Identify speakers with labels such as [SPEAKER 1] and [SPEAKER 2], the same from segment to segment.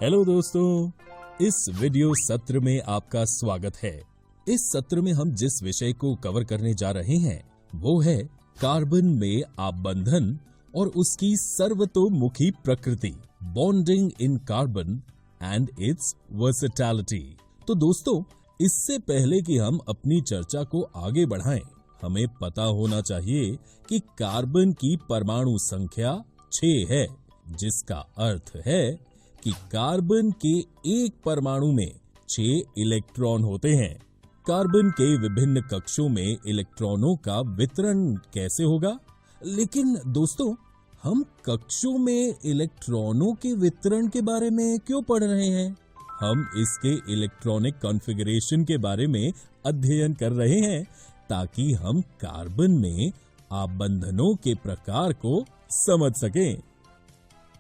[SPEAKER 1] Hello दोस्तों, इस video सत्र में आपका स्वागत है। इस सत्र में हम जिस विषय को कवर करने जा रहे हैं वो है कार्बन में आबंधन और उसकी सर्वतोमुखी प्रकृति, bonding in carbon and it's versatility. तो दोस्तों, इससे पहले कि हम अपनी चर्चा को आगे बढ़ाएं, हमें पता होना चाहिए कि कार्बन की परमाणु संख्या 6 है, जिसका अर्थ है कि कार्बन के एक परमाणु में 6 इलेक्ट्रॉन होते हैं। कार्बन के विभिन्न कक्षों में इलेक्ट्रॉनों का वितरण कैसे होगा? लेकिन दोस्तों, हम कक्षों में इलेक्ट्रॉनों के वितरण के बारे में क्यों पढ़ रहे हैं? हम इसके इलेक्ट्रॉनिक कॉन्फ़िगरेशन के बारे में अध्ययन कर रहे हैं ताकि हम कार्बन में आबंधनों के प्रकार को समझ सकें।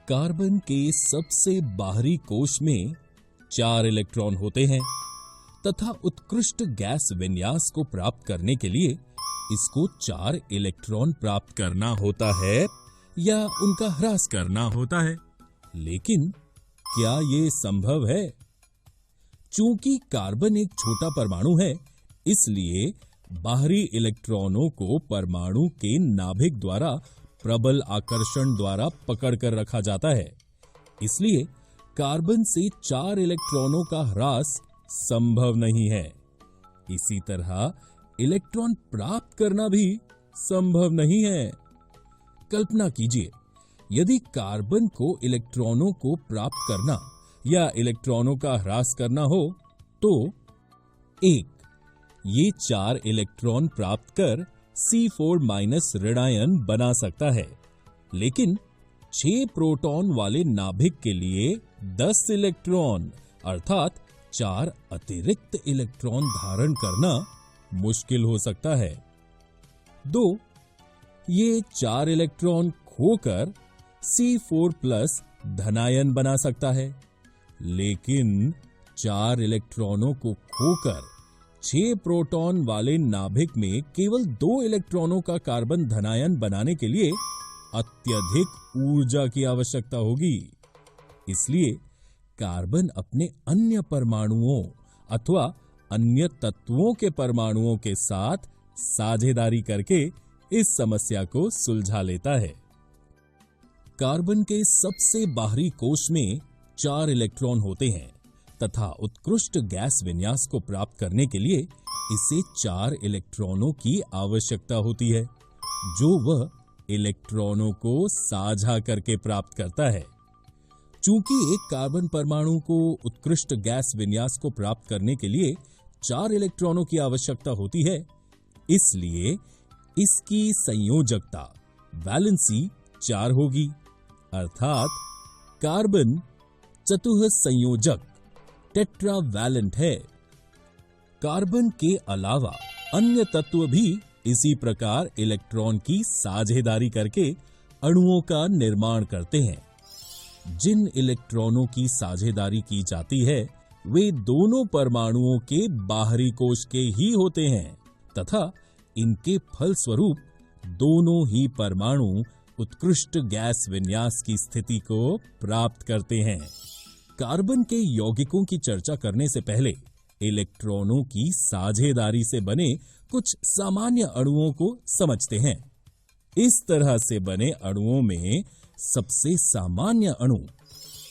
[SPEAKER 1] कार्बन के सबसे बाहरी कोश में 4 इलेक्ट्रॉन होते हैं तथा उत्कृष्ट गैस विन्यास को प्राप्त करने के लिए इसको 4 इलेक्ट्रॉन प्राप्त करना होता है या उनका ह्रास करना होता है। लेकिन क्या ये संभव है? चूंकि कार्बन एक छोटा परमाणु है, इसलिए बाहरी इलेक्ट्रॉनों को परमाणु के नाभिक द्वारा प्रबल आकर्षण द्वारा पकड़कर रखा जाता है। इसलिए कार्बन से 4 इलेक्ट्रॉनों का ह्रास संभव नहीं है। इसी तरह इलेक्ट्रॉन प्राप्त करना भी संभव नहीं है। कल्पना कीजिए, यदि कार्बन को इलेक्ट्रॉनों को प्राप्त करना या इलेक्ट्रॉनों का ह्रास करना हो तो 1. ये 4 इलेक्ट्रॉन प्राप्त कर C4- ऋणायन बना सकता है, लेकिन 6 प्रोटॉन वाले नाभिक के लिए 10 इलेक्ट्रॉन अर्थात 4 अतिरिक्त इलेक्ट्रॉन धारण करना मुश्किल हो सकता है। 2. ये 4 इलेक्ट्रॉन खोकर C4+ धनायन बना सकता है, लेकिन 4 इलेक्ट्रॉनों को खोकर 6 प्रोटॉन वाले नाभिक में केवल 2 इलेक्ट्रॉनों का कार्बन धनायन बनाने के लिए अत्यधिक ऊर्जा की आवश्यकता होगी। इसलिए कार्बन अपने अन्य परमाणुओं अथवा अन्य तत्वों के परमाणुओं के साथ साझेदारी करके इस समस्या को सुलझा लेता है। कार्बन के सबसे बाहरी कोश में 4 इलेक्ट्रॉन होते हैं तथा उत्कृष्ट गैस विन्यास को प्राप्त करने के लिए इसे 4 इलेक्ट्रॉनों की आवश्यकता होती है, जो वह इलेक्ट्रॉनों को साझा करके प्राप्त करता है। चूंकि एक कार्बन परमाणु को उत्कृष्ट गैस विन्यास को प्राप्त करने के लिए 4 इलेक्ट्रॉनों की आवश्यकता होती है, इसलिए इसकी संयोजकता वैलेंसी 4 होगी, अर्थात कार्बन चतुः संयोजक टेट्रावैलेंट है। कार्बन के अलावा अन्य तत्व भी इसी प्रकार इलेक्ट्रॉन की साझेदारी करके अणुओं का निर्माण करते हैं। जिन इलेक्ट्रॉनों की साझेदारी की जाती है वे दोनों परमाणुओं के बाहरी कोश के ही होते हैं तथा इनके फलस्वरूप दोनों ही परमाणु उत्कृष्ट गैस विन्यास की स्थिति को प्राप्त करते हैं। कार्बन के यौगिकों की चर्चा करने से पहले इलेक्ट्रॉनों की साझेदारी से बने कुछ सामान्य अणुओं को समझते हैं। इस तरह से बने अणुओं में सबसे सामान्य अणु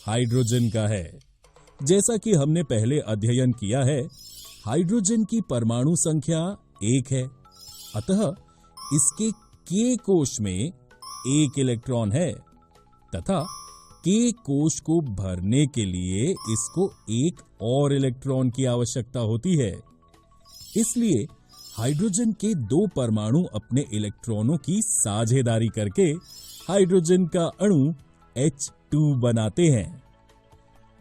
[SPEAKER 1] हाइड्रोजन का है। जैसा कि हमने पहले अध्ययन किया है, हाइड्रोजन की परमाणु संख्या 1 है, अतः इसके K कोश में 1 इलेक्ट्रॉन है तथा K कोश को भरने के लिए इसको 1 और इलेक्ट्रॉन की आवश्यकता होती है। इसलिए हाइड्रोजन के 2 परमाणु अपने इलेक्ट्रॉनों की साझेदारी करके हाइड्रोजन का अणु H2 बनाते हैं।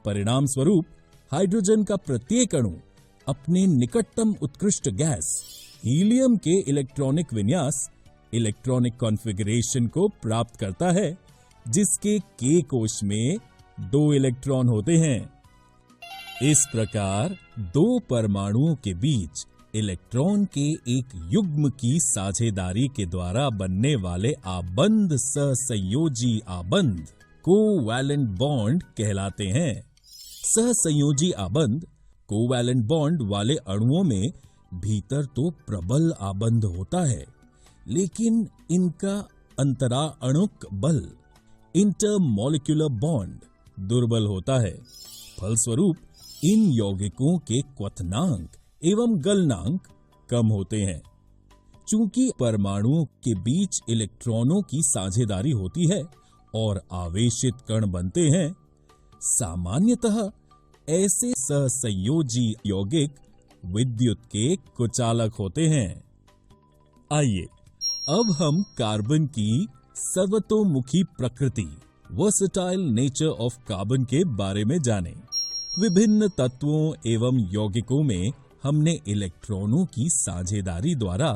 [SPEAKER 1] परिणाम स्वरूप हाइड्रोजन का प्रत्येक अणु अपने निकटतम उत्कृष्ट गैस हीलियम के इलेक्ट्रॉनिक विन्यास, इलेक्ट्रॉनिक कॉन्फ़िगरेशन को प्राप्त करता है, जिसके K कोश में 2 इलेक्ट्रॉन होते हैं। इस प्रकार 2 परमाणुओं के बीच इलेक्ट्रॉन के एक युग्म की साझेदारी के द्वारा बनने वाले आबंध सहसंयोजी आबंध कोवैलेंट बॉन्ड कहलाते हैं। सहसंयोजी आबंध कोवैलेंट बॉन्ड वाले अणुओं में भीतर तो प्रबल आबंध होता है, लेकिन इनका अंतराअणुक बल इंटरमॉलिक्यूलर बॉन्ड दुर्बल होता है। फलस्वरूप इन यौगिकों के क्वथनांक एवं गलनांक कम होते हैं। चूंकि परमाणुओं के बीच इलेक्ट्रॉनों की साझेदारी होती है और आवेशित कण बनते हैं, सामान्यतः ऐसे सहसंयोजी यौगिक विद्युत के कुचालक होते हैं। आइए अब हम कार्बन की सर्वतोमुखी प्रकृति वर्सेटाइल नेचर ऑफ कार्बन के बारे में जानें। विभिन्न तत्वों एवं यौगिकों में हमने इलेक्ट्रॉनों की साझेदारी द्वारा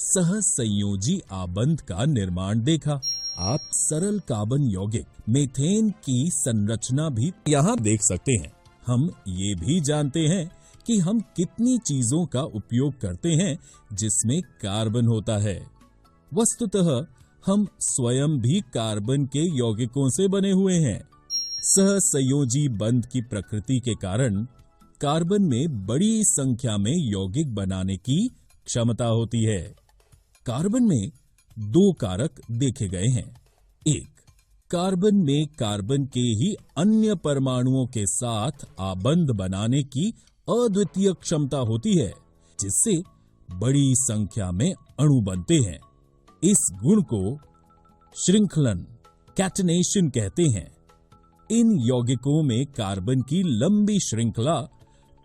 [SPEAKER 1] सहसंयोजी आबंध का निर्माण देखा। आप सरल कार्बन यौगिक मीथेन की संरचना भी यहाँ देख सकते हैं। हम ये भी जानते हैं कि हम कितनी चीजों का उपयोग करते हैं जिसमें कार्बन होता है। वस्तुतः हम स्वयं भी कार्बन के यौगिकों से बने हुए हैं। सहसंयोजी बंध की प्रकृति के कारण कार्बन में बड़ी संख्या में यौगिक बनाने की क्षमता होती है। कार्बन में दो कारक देखे गए हैं। एक, कार्बन में कार्बन के ही अन्य परमाणुओं के साथ आबंध बनाने की अद्वितीय क्षमता होती है, जिससे बड़ी संख्या में अणु बनते हैं। इस गुण को श्रृंखलन कैटनेशन कहते हैं। इन यौगिकों में कार्बन की लंबी श्रृंखला,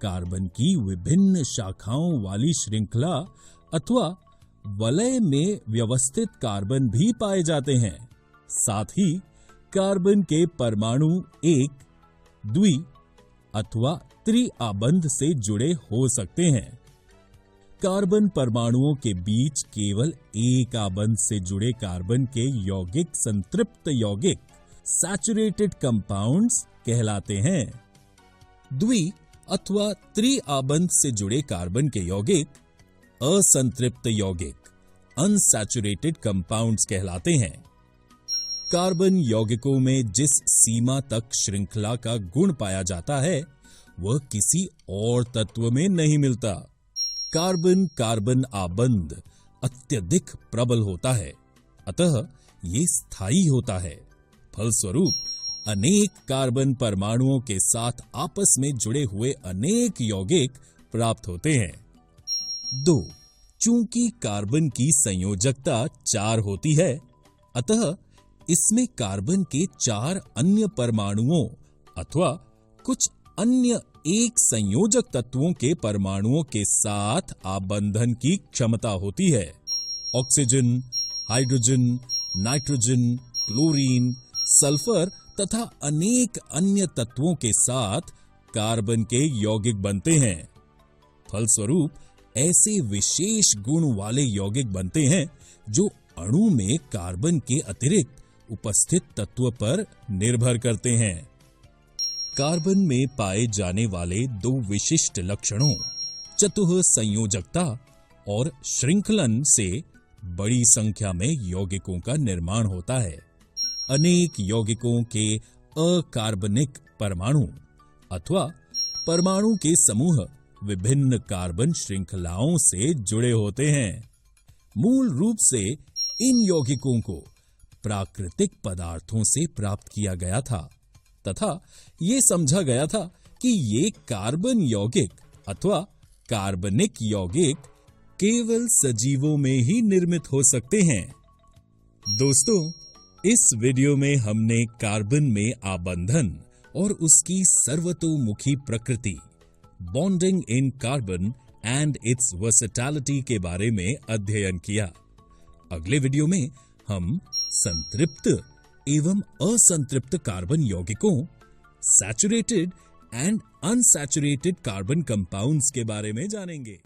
[SPEAKER 1] कार्बन की विभिन्न शाखाओं वाली श्रृंखला अथवा वलय में व्यवस्थित कार्बन भी पाए जाते हैं। साथ ही कार्बन के परमाणु एक, द्वि अथवा त्रि आबंध से जुड़े हो सकते हैं। कार्बन परमाणुओं के बीच केवल एक आबंध से जुड़े कार्बन के यौगिक संतृप्त यौगिक सैचुरेटेड कंपाउंड्स कहलाते हैं। द्वि अथवा त्रि आबंध से जुड़े कार्बन के यौगिक असंतृप्त यौगिक अनसैचुरेटेड कंपाउंड्स कहलाते हैं। कार्बन यौगिकों में जिस सीमा तक श्रृंखला का गुण पाया जाता है, वह किसी और तत्व में नहीं मिलता। कार्बन कार्बन आबंध अत्यधिक प्रबल होता है, अतः ये स्थायी होता है। फलस्वरूप अनेक कार्बन परमाणुओं के साथ आपस में जुड़े हुए अनेक यौगिक प्राप्त होते हैं। 2. चूंकि कार्बन की संयोजकता 4 होती है, अतः इसमें कार्बन के 4 अन्य परमाणुओं अथवा कुछ अन्य एक संयोजक तत्वों के परमाणुओं के साथ आबंधन की क्षमता होती है। Oxygen, hydrogen, nitrogen, chlorine, sulphur तथा अनेक अन्य तत्वों के साथ कार्बन के यौगिक बनते हैं। फलस्वरूप ऐसे विशेष गुण वाले यौगिक बनते हैं जो अणु में कार्बन के अतिरिक्त उपस्थित तत्व पर निर्भर करते हैं। कार्बन में पाए जाने वाले 2 विशिष्ट लक्षणों चतुः संयोजकता और श्रृंखलन से बड़ी संख्या में यौगिकों का निर्माण होता है। अनेक यौगिकों के अकार्बनिक परमाणु अथवा परमाणु के समूह विभिन्न कार्बन श्रृंखलाओं से जुड़े होते हैं। मूल रूप से इन यौगिकों को प्राकृतिक पदार्थों से प्राप्त किया गया था तथा ये समझा गया था कि ये कार्बन यौगिक अथवा कार्बनिक यौगिक केवल सजीवों में ही निर्मित हो सकते हैं। दोस्तों, इस वीडियो में हमने कार्बन में आबंधन और उसकी सर्वतोमुखी प्रकृति bonding in carbon and it's versatility के बारे में अध्ययन किया। अगले वीडियो में हम संतृप्त एवं असंतृप्त कार्बन यौगिकों, saturated and unsaturated carbon compounds के बारे में जानेंगे।